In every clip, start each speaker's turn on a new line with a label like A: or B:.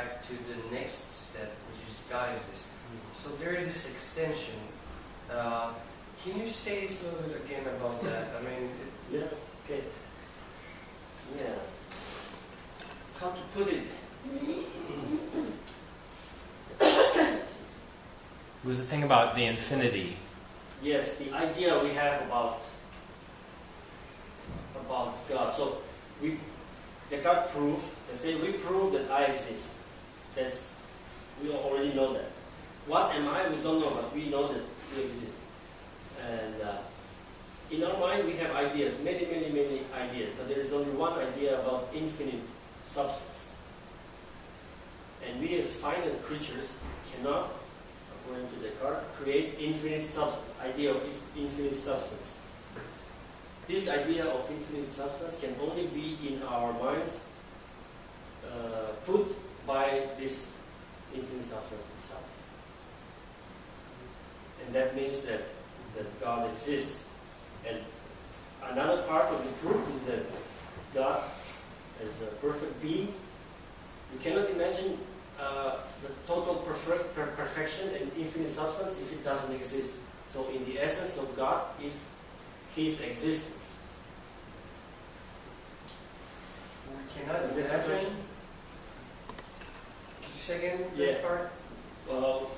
A: right to the next step, which is God exists. So there is this extension. Can you say a little bit again about that? I mean,
B: okay. Yeah. How to put it?
C: It was the thing about the infinity.
B: Yes, the idea we have about God. So Descartes proved, let's say we prove that I exist. We already know that. What am I? We don't know, but we know that we exist. And in our mind we have ideas, many ideas, but there is only one idea about infinite substance. And we as finite creatures cannot, according to Descartes, create infinite substance, idea of infinite substance. This idea of infinite substance can only be in our minds put by this infinite substance itself. And that means that God exists. And another part of the proof is that God is a perfect being. You cannot imagine the total perfection and infinite substance if it doesn't exist. So in the essence of God is His existence.
A: we cannot imagine. Can you say again that part?
B: Well,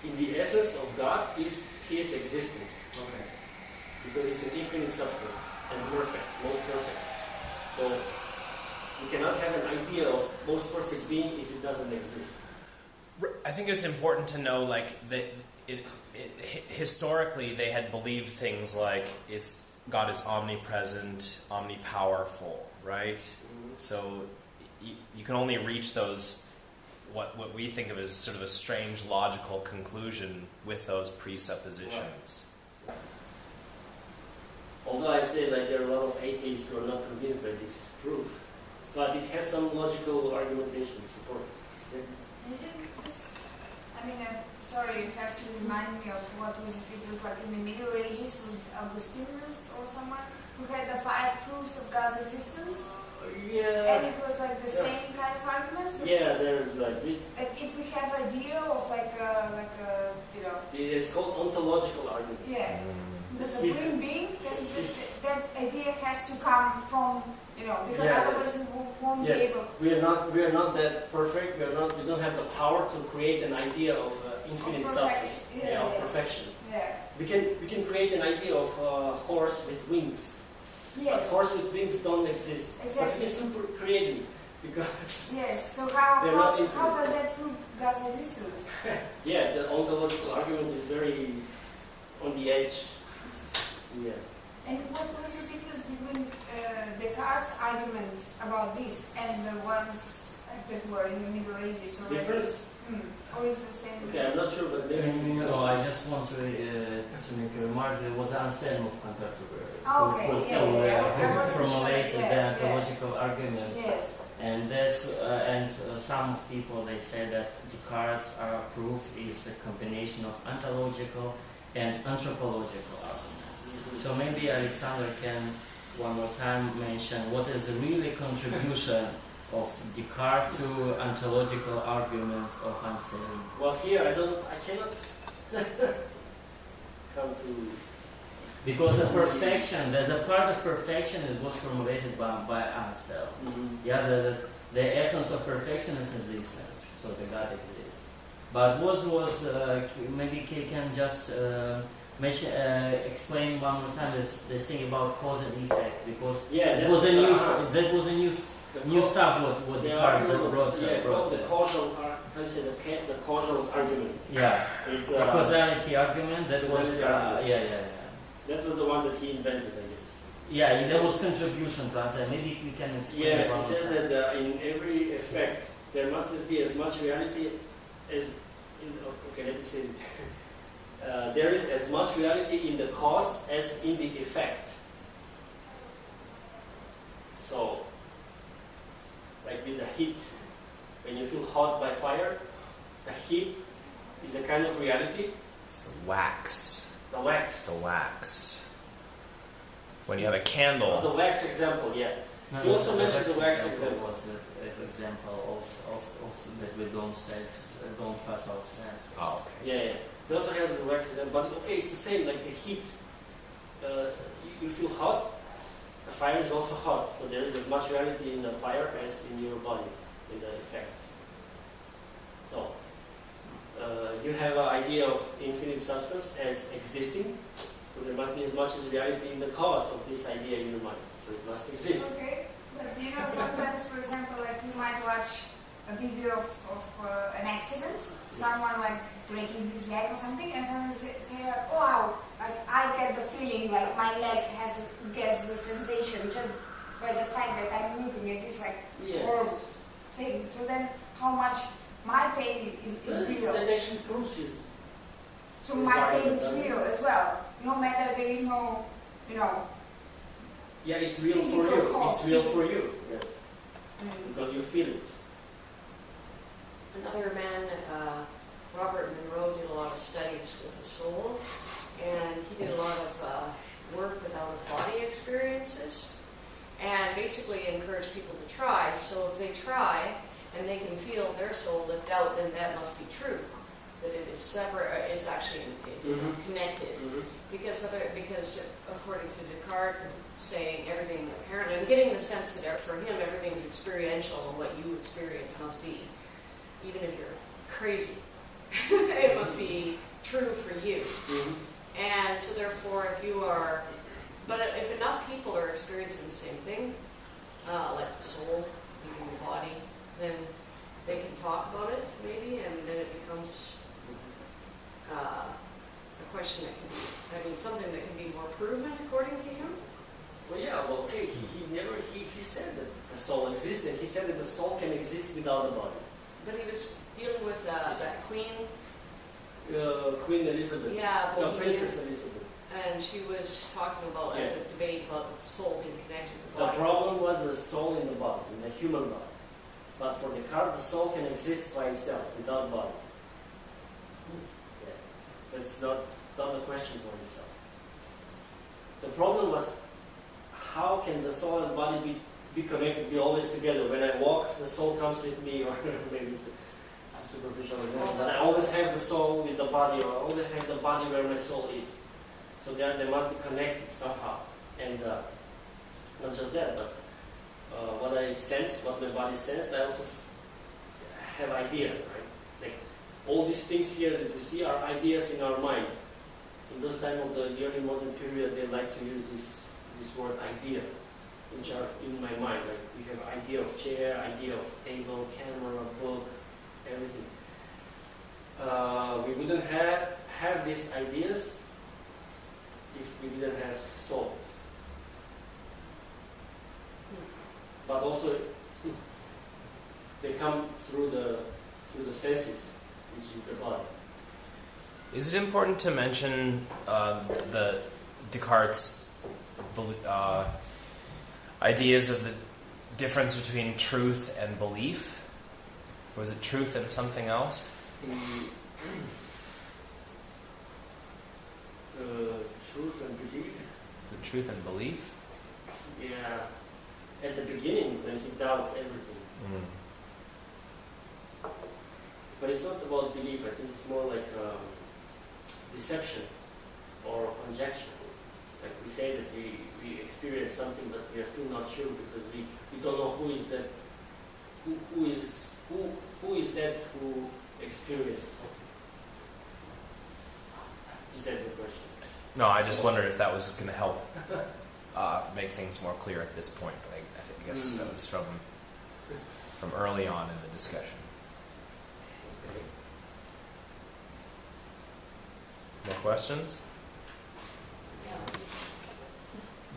B: in the essence of God is His existence.
A: Okay.
B: Because it's an infinite substance and perfect, most perfect. So we cannot have an idea of most perfect being if it doesn't exist.
C: I think it's important to know, like, that historically they had believed things like God is omnipresent, omnipowerful, right?
B: Mm-hmm.
C: So you can only reach those, what we think of as sort of a strange logical conclusion with those presuppositions.
B: Right. Although I say like there are a lot of atheists who are not convinced by this proof, but it has some logical argumentation to support it.
D: Isn't this, I mean, sorry, you have to remind me of what was it? It was like in the Middle Ages, was Augustine or someone who had the 5 proofs of God's existence?
B: Yeah.
D: And it was like the same kind of argument? So
B: there's like
D: if we have idea of like a you know...
B: It's called ontological argument.
D: Yeah. The supreme being, that idea has to come from, you know, because otherwise we won't be able.
B: We are not that perfect. We don't have the power to create an idea of infinite substance. Of perfection. Yeah. We can create an idea of a horse with wings.
D: Yes.
B: But horse with wings don't exist.
D: Exactly.
B: But we can still create it because.
D: Yes. So how does that prove God's existence?
B: Yeah, the ontological argument is very on the edge. Yeah.
D: And what was the difference between Descartes' arguments about this and the ones that were in the Middle Ages already?
B: Difference?
D: Or is it the same?
B: Okay, I'm not sure, but maybe.
E: I just want to make a remark. There was Anselm of Canterbury who formulated the ontological arguments.
D: Yes.
E: And some people they say that Descartes' proof is a combination of ontological and anthropological arguments. So maybe Aleksander can one more time mention what is the really contribution of Descartes to ontological arguments of Anselm.
B: Well, here I cannot come to.
E: Because the perfection, there's a part of perfection is what's formulated by Anselm.
B: Mm-hmm.
E: Yeah, the essence of perfection is existence, so the God exists. But maybe can just explain one more time the thing about cause and effect, because that was a new stuff what Descartes brought.
B: The causal, the causal argument.
E: Yeah, it's the causality argument that was
B: That was the one that he invented, I guess.
E: Yeah, that was contribution to Anselm. Maybe you can explain.
B: Yeah, it says that in every effect there must be as much reality as let me say it. There is as much reality in the cause as in the effect. So, like with the heat, when you feel hot by fire, the heat is a kind of reality.
C: It's the wax.
B: The wax.
C: The wax. When you have a candle.
B: The wax example, yeah. He also mentioned the wax
E: example
B: example.
E: was an example of that we don't trust our senses.
C: Oh, okay.
B: Yeah. He also has the wax example, but okay, it's the same. Like the heat, you feel hot. The fire is also hot, so there is as much reality in the fire as in your body, in the effect. So you have an idea of infinite substance as existing. So there must be as much as reality in the cause of this idea in your mind. So it must exist.
D: Okay, but sometimes, for example, like you might watch a video of an accident, someone like breaking his leg or something, and someone say like, wow, like I get the feeling like my leg gets the sensation just by the fact that I'm looking at this like horrible thing. So then how much my pain is real.
B: That actually proves his.
D: So my pain is real as well. No matter there is no,
B: Yeah, it's real for
D: physical
B: you.
D: cause.
B: It's real for you. Yes. Because you feel it.
F: Another man, Robert Monroe, did a lot of studies with the soul, and he did a lot of work with out-of-body experiences, and basically encouraged people to try. So if they try and they can feel their soul lift out, then that must be true. That it is separate, it's actually connected. Because according to Descartes, saying everything apparent, and getting the sense that for him everything is experiential, and what you experience must be, even if you're crazy, it must be true for you. And so therefore, if enough people are experiencing the same thing, like the soul leaving the body, then they can talk about it maybe, and then it becomes a question that can be, something that can be more proven according to him.
B: Well, yeah, okay, he said that the soul exists, and he said that the soul can exist without the body.
F: But he was dealing with that queen.
B: Queen Elizabeth.
F: Yeah,
B: Princess Elizabeth.
F: And she was talking about the debate about the soul being connected to the
B: The
F: body.
B: problem was the soul in the body, in the human body. But for Descartes, the soul can exist by itself, without body. That's not the question for himself. The problem was, how can the soul and body be connected, be always together? When I walk, the soul comes with me, or maybe it's a superficial example, but I always have the soul with the body, or I always have the body where my soul is. So they must be connected somehow. And not just that, but what I sense, what my body senses, I also have idea, right? Like all these things here that we see are ideas in our mind. In those time of the early modern period, they like to use this word idea, which are in my mind. Like we have idea of chair, idea of table, camera, book, everything. We wouldn't have these ideas if we didn't have soul. But also, they come through the senses, which is the body.
C: Is it important to mention the Descartes' ideas of the difference between truth and belief? Or was it truth and something else?
B: Truth and belief.
C: The truth and belief?
B: Yeah. At the beginning, when he doubts everything. But it's not about belief. I think it's more like deception or conjecture. Like we say that we experience something, but we are still not sure because we don't know who is that. Who is that who experiences? Is that your question?
C: No, I just wondered if that was going to help make things more clear at this point. But I guess that was from early on in the discussion. More questions?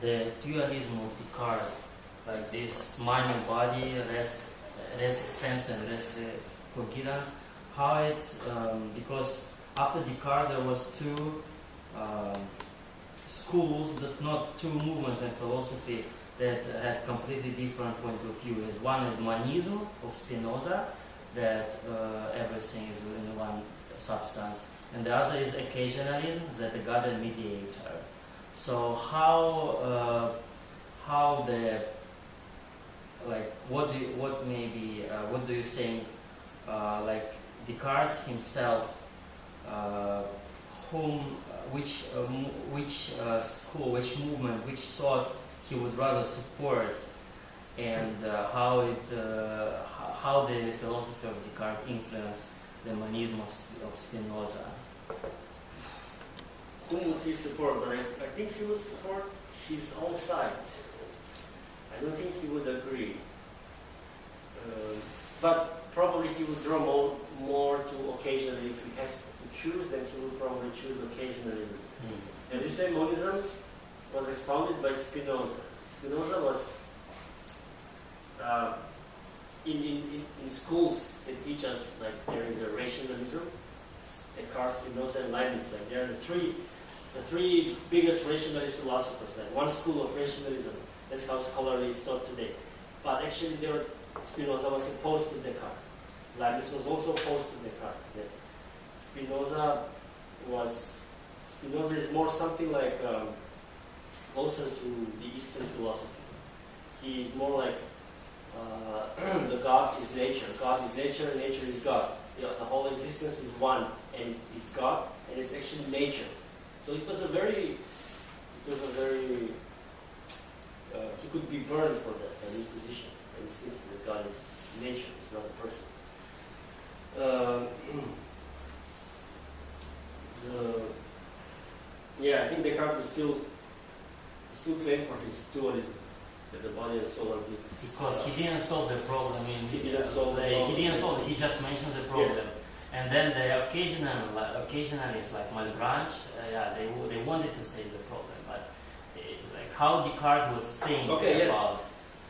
E: The dualism of Descartes, like this mind and body, res extension and res cogitans, how it's, because after Descartes there was two schools, but not two movements in philosophy that had completely different point of view. One is monism of Spinoza, that everything is in one substance, and the other is occasionalism, that the God and mediator. So how the like what do you think like Descartes himself, which school, which movement, which thought he would rather support, and how the philosophy of Descartes influenced the monism of Spinoza?
B: Whom would he support? But I think he would support his own side. I don't think he would agree. But probably he would draw more to occasionally. If he has to choose, then he would probably choose occasionalism. As you say, monism was expounded by Spinoza. Spinoza was in schools they teach us like there is a rationalism. Descartes, Spinoza, and Leibniz. Like they are the three biggest rationalist philosophers. Like one school of rationalism. That's how scholarly is taught today. But actually, Spinoza was opposed to Descartes. Leibniz was also opposed to Descartes. Yes. Spinoza is more something like closer to the Eastern philosophy. He is more like the God is nature. God is nature, and nature is God. The whole existence is one, and it's God, and it's actually nature. So it was a very he could be burned for that inquisition. And he's thinking that God is nature, it's not a person. I think Descartes was still claim for his dualism, that the body and soul are different.
E: Because he didn't solve the problem.
B: He didn't solve it.
E: He just mentioned the problem.
B: Yes.
E: And then the occasionalists like Malebranche, they wanted to save the problem, but like how Descartes would think about.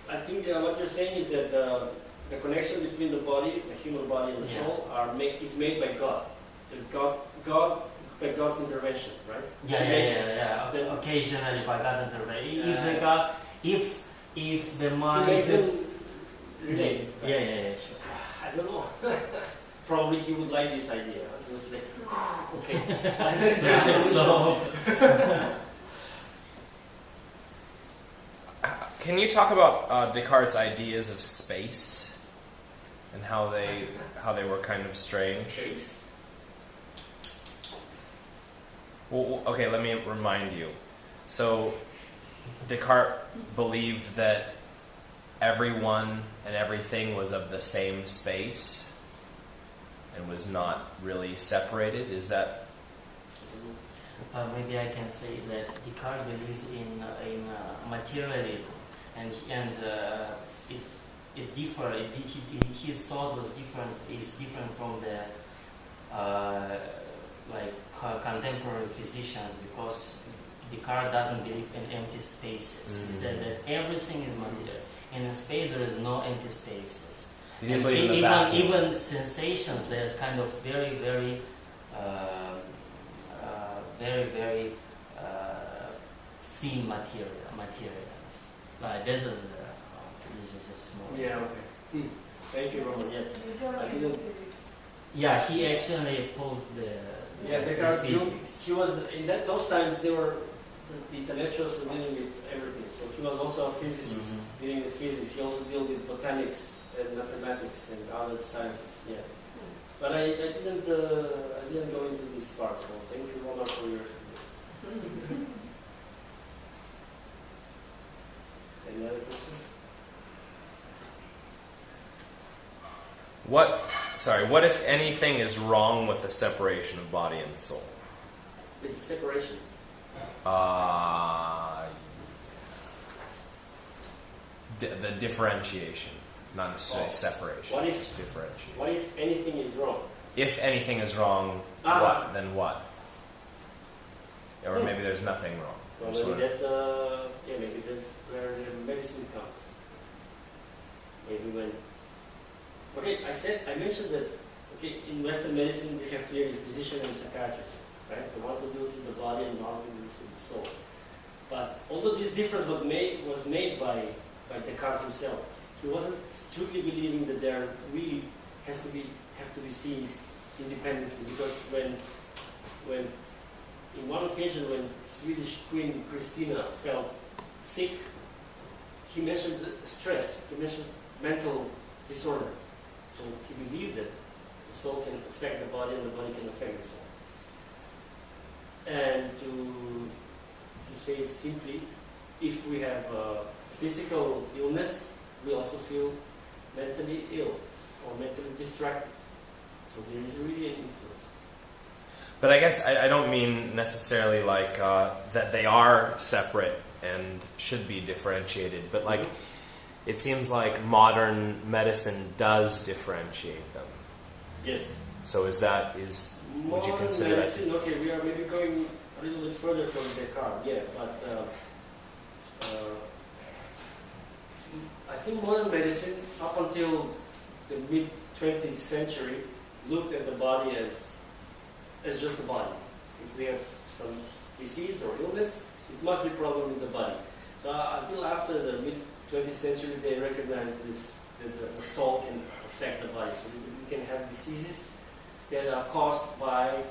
B: I think what you're saying is that the connection between the body, the human body, and the soul is made by God. God by God's intervention, right?
E: Occasionally by God's intervention. If the mind.
B: He makes them relate.
E: Right? Sure.
B: I don't know. Probably he would like this idea. He was like, okay.
C: Can you talk about Descartes' ideas of space and how they were kind of strange?
B: Space.
C: Well, okay, let me remind you. So Descartes believed that everyone and everything was of the same space and was not really separated. Is that?
E: Maybe I can say that Descartes believes in materialism, and it differed. His thought was different. Is different from the contemporary physicians, because Descartes doesn't believe in empty spaces. He said that everything is material. In space, there is no empty spaces.
C: He didn't believe in the vacuum.
E: Even sensations, there's kind of very thin materials. Like this is just more.
B: Yeah. Okay. Thank you, Roman.
E: He actually opposed the
B: Descartes.
E: physics.
B: He was in those times. The intellectuals were dealing with everything. So he was also a physicist, dealing with physics. He also dealt with botanics and mathematics and other sciences. Yeah. But I didn't go into this part. So thank you, Roman, for your. Any other questions?
C: What if anything is wrong with the separation of body and soul?
B: It's separation.
C: The differentiation, not necessarily separation.
B: What if,
C: just differentiation?
B: What if anything is wrong?
C: If anything is wrong, what? Then what? Or maybe there's nothing wrong.
B: Well, maybe that's where the medicine comes. Maybe when. Okay, I mentioned that. Okay, in Western medicine we have clearly physician and psychiatrist, right? The one who deals with the body and the one who deals with the soul. But although this difference was made by Descartes himself, he wasn't strictly believing that there really have to be seen independently, because when in one occasion when Swedish Queen Christina fell sick, he mentioned stress, he mentioned mental disorder. So he believed that the soul can affect the body and the body can affect the soul. And to say it simply, if we have physical illness, we also feel mentally ill or mentally distracted. So there is really an influence.
C: But I guess I don't mean necessarily like that they are separate and should be differentiated, but like it seems like modern medicine does differentiate them.
B: Yes.
C: So would you consider
B: medicine,
C: that?
B: okay, we are maybe going a little bit further from Descartes, yeah, but I think modern medicine, up until the mid-20th century, looked at the body as just the body. If we have some disease or illness, it must be a problem with the body. So until after the mid-20th century, they recognized that the soul can affect the body. So we can have diseases that are caused by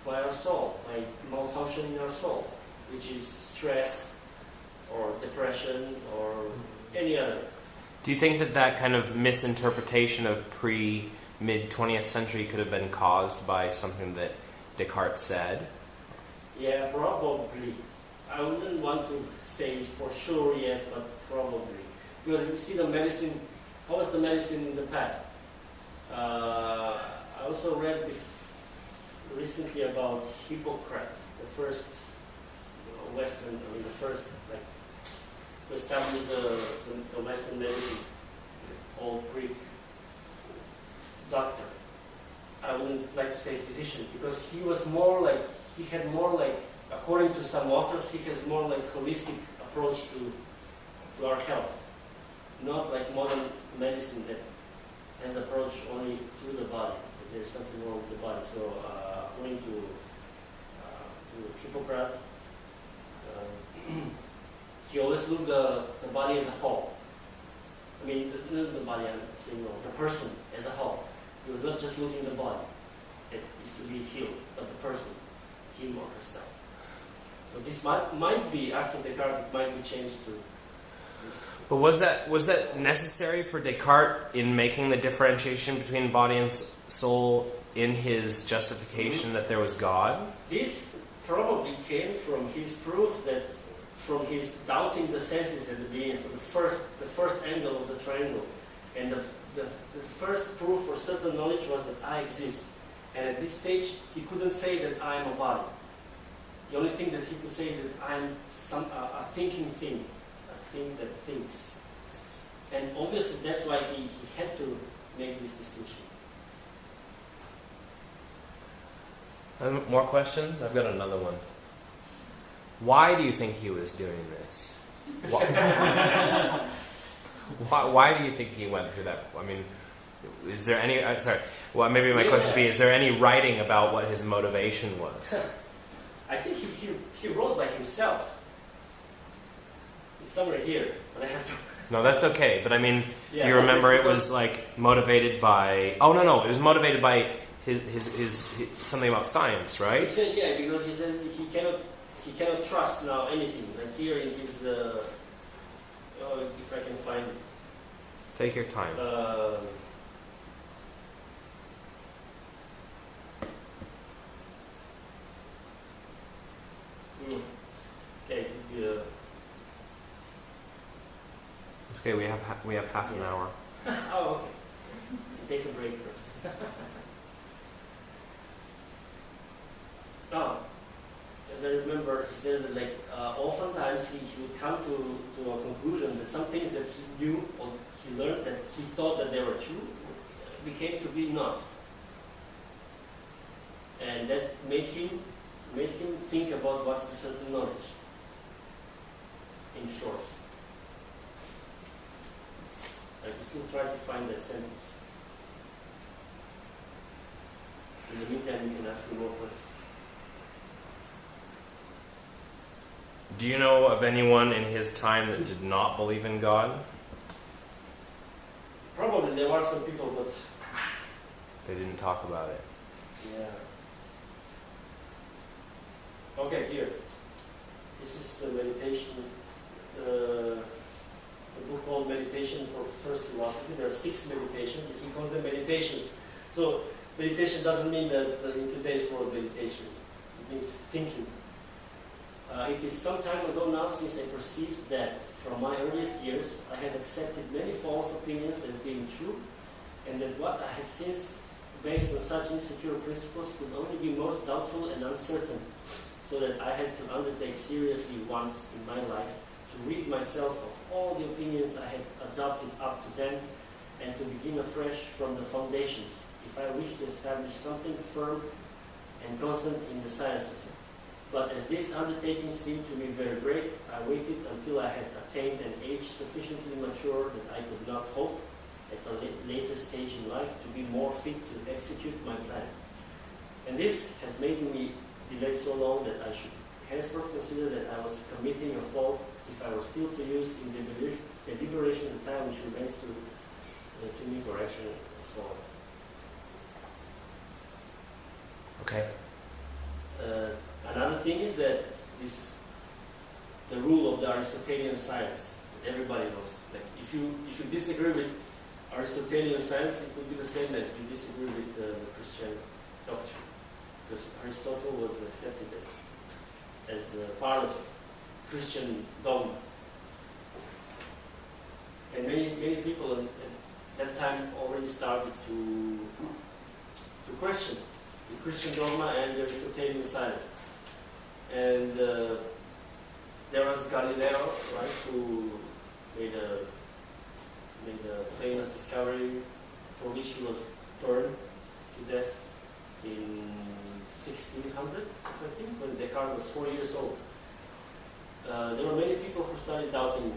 B: our soul, by malfunction in our soul, which is stress or depression or any other.
C: Do you think that kind of misinterpretation of mid-20th century could have been caused by something that Descartes said?
B: Yeah, probably. I wouldn't want to say for sure yes, but probably. Because you see the medicine, how was the medicine in the past? I also read recently about Hippocrates, the first the first to establish the Western medicine, old Greek doctor. I wouldn't like to say physician, because he had more like, according to some authors, he has more like holistic approach to our health. Not like modern medicine that has approach only through the body. There's something wrong with the body. So according to Hippocrates, he always looked the body as a whole. I mean, not the body, I'm saying no, the person as a whole. He was not just looking at the body that is to be healed, but the person, him or herself. So this might be, after Descartes, it might be changed to this.
C: But was that necessary for Descartes in making the differentiation between body and soul in his justification that there was God?
B: This probably came from his proof that, from his doubting the senses at the beginning, for the first angle of the triangle. And the first proof for certain knowledge was that I exist. And at this stage, he couldn't say that I am a body. The only thing that he could say is that I am a thinking thing, a thing that thinks. And obviously that's why he had to make this distinction.
C: More questions? I've got another one. Why do you think he was doing this? Why do you think he went through that? I mean, is there any... Well, maybe my question would be, is there any writing about what his motivation was?
B: I think he wrote by himself. It's somewhere here, but I have to...
C: No, that's okay. But I mean, do you remember it was like motivated by... Oh, no. It was motivated by his something about science, right?
B: He said, yeah, because he said he cannot trust now anything. Like here in his... if I can find it.
C: Take your time.
B: Okay.
C: It's okay. We have half an hour.
B: Oh, okay. Take a break first. As I remember, he says that oftentimes he would come to a conclusion that some things that he knew or he learned that he thought that they were true became to be not, and that made him think about what's the certain knowledge. In short, I still try to find that sentence. In the meantime, you can ask me more questions.
C: Do you know of anyone in his time that did not believe in God?
B: Probably there were some people, but
C: They didn't talk about it.
B: yeah. Okay, here. This is the meditation. a book called Meditation for First Philosophy. There are 6 meditations. He calls them meditations. So meditation doesn't mean that in today's world meditation. It means thinking. It is some time ago now since I perceived that from my earliest years I had accepted many false opinions as being true, and that what I had since based on such insecure principles could only be most doubtful and uncertain, so that I had to undertake seriously once in my life to rid myself of all the opinions I had adopted up to then, and to begin afresh from the foundations, if I wished to establish something firm and constant in the sciences. But as this undertaking seemed to me very great, I waited until I had attained an age sufficiently mature that I could not hope, at a later stage in life, to be more fit to execute my plan. And this has made me delay so long that I should henceforth consider that I was committing a fault if I were still to use in deliberation the time which remains to me for action and so on.
C: Okay.
B: Another thing is that the rule of the Aristotelian science, that everybody knows. Like if you disagree with Aristotelian science, it would be the same as you disagree with the Christian doctrine, because Aristotle was accepted as part of Christian dogma, and many people at that time already started to question the Christian dogma and the Aristotelian science. And there was Galileo, right, who made a famous discovery for which he was burned to death in 1600, I think, when Descartes was 4 years old. There were many people who started doubting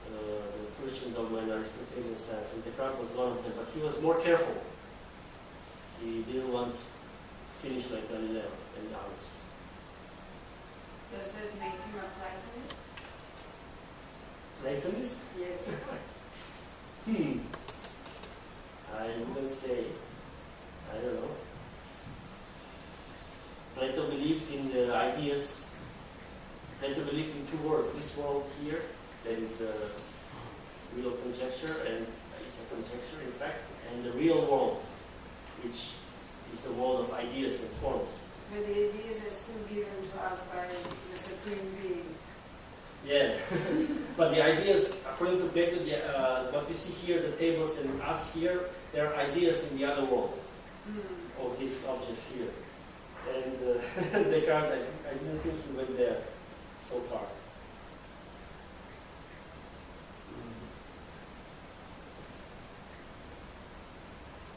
B: the Christian dogma and Aristotelian science, and Descartes was one of them, but he was more careful. He didn't want to finish like Galileo and others.
D: Does that make you a Platonist?
B: Platonist?
D: Yes.
B: I wouldn't say. I don't know. Plato believes in the ideas. Plato believes in 2 worlds. This world here, that is the real conjecture, and it's a conjecture in fact, and the real world, which is the world of ideas and forms.
D: But the ideas are still given to us by the Supreme Being.
B: Yeah, but the ideas, according to Plato, what we see here, the tables and us here, there are ideas in the other world of these objects here. And Descartes, I didn't think he went there so far.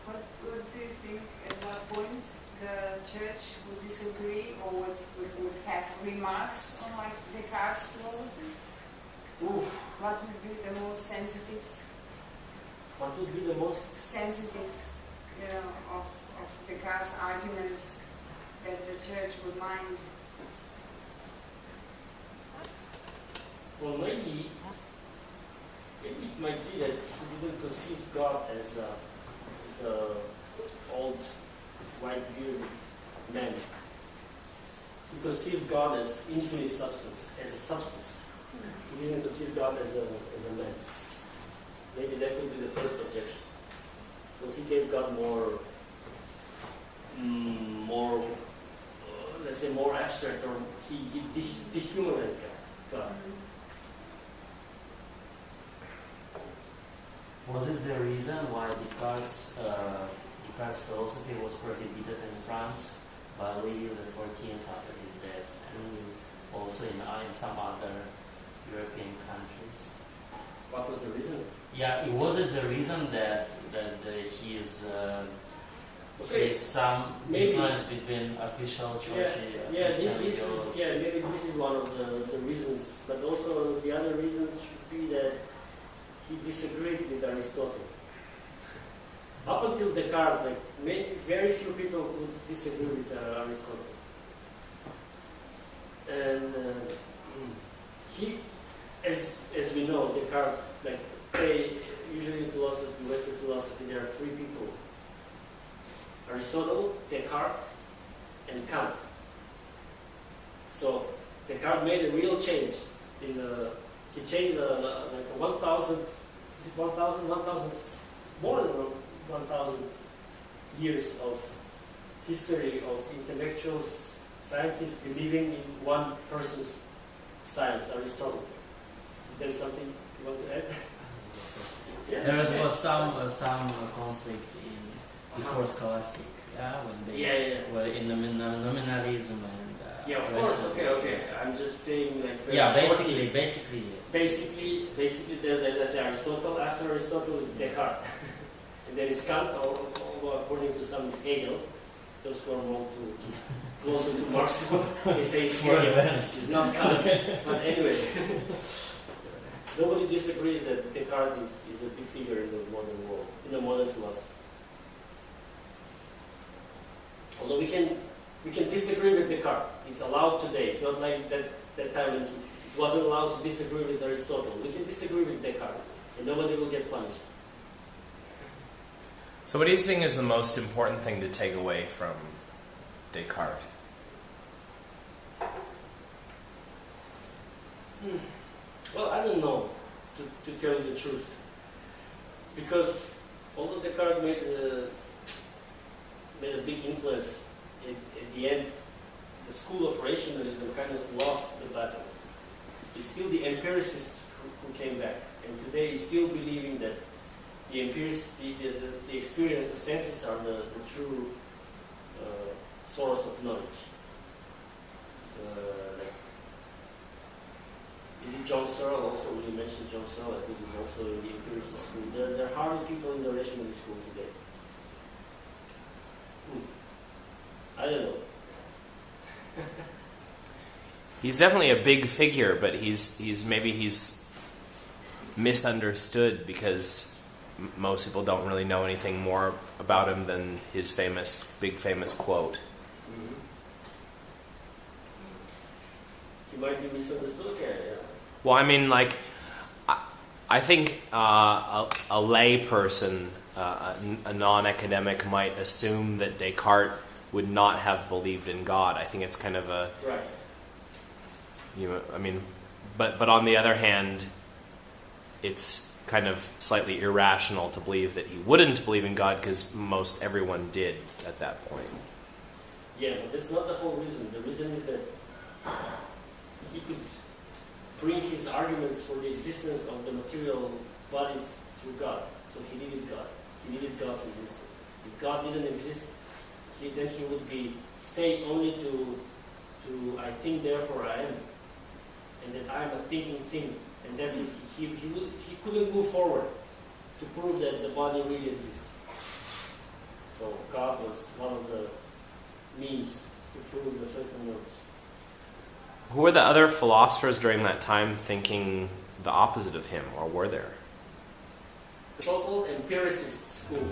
D: What do you think, at what point the church would disagree or would have remarks on like Descartes' philosophy?
B: Oof.
D: What would be the most sensitive?
B: What would be the most
D: sensitive, of Descartes' arguments that the church would mind?
B: Well, maybe it might be that he didn't conceive God as the old white-bearded man. He conceived God as infinite substance, as a substance. He didn't conceive God as a man. Maybe that would be the first objection. So he gave God more, let's say, more abstract, or he dehumanized God.
E: Was it the reason why Descartes' philosophy was prohibited in France by Louis XIV after his death, and also in some other European countries?
B: What was the reason?
E: Yeah, was it the reason that his some difference between official church and Christian ideology?
B: Maybe this is one of the reasons, but also the other reasons should be that he disagreed with Aristotle. Up until Descartes, very few people would disagree with Aristotle. And he, as we know, Descartes, usually in philosophy, Western philosophy, there are 3 people: Aristotle, Descartes, and Kant. So Descartes made a real change in he changed like 1,000, is it 1,000? 1,000, more than 1,000 years of history of intellectuals, scientists believing in one person's science, Aristotle. Is there something you want to add? Yeah,
E: There was some conflict in before Scholastic, when they were in nominalism and
B: yeah, of course. Okay. I'm just saying like
E: basically yes.
B: Basically, there's as I say Aristotle. After Aristotle is Descartes, and there is Kant, or according to some is Hegel. Those who are more closer to Marxism, they say it's Hegel. It's not Kant. But anyway, nobody disagrees that Descartes is a big figure in the modern world, in the modern philosophy. Although we can disagree with Descartes. It's allowed today. It's not like that time when it wasn't allowed to disagree with Aristotle. We can disagree with Descartes, and nobody will get punished.
C: So what do you think is the most important thing to take away from Descartes?
B: Well, I don't know, to tell you the truth. Because although Descartes made a big influence, at the end, the school of rationalism kind of lost the battle. It's still the empiricists who came back. And today is still believing that the experience, the senses are the true source of knowledge. Is it John Searle also? When you mentioned John Searle, I think he's also in the empiricist school. There are hardly people in the rationalist school today. I don't know.
C: He's definitely a big figure, but he's misunderstood because most people don't really know anything more about him than his big famous quote.
B: Mm-hmm. He might be misunderstood. Okay, yeah.
C: Well, I mean, like, I think a lay person, a non-academic, might assume that Descartes would not have believed in God. I think it's kind of a
B: right.
C: I mean, but on the other hand, it's kind of slightly irrational to believe that he wouldn't believe in God because most everyone did at that point.
B: Yeah, but that's not the whole reason. The reason is that he could bring his arguments for the existence of the material bodies through God. So he needed God. He needed God's existence. If God didn't exist, then he would stay only to I think, therefore I am. And that I am a thinking thing. And that's it. He couldn't move forward to prove that the body really exists. So God was one of the means to prove a certain knowledge.
C: Who were the other philosophers during that time thinking the opposite of him, or were there?
B: The so-called empiricist school.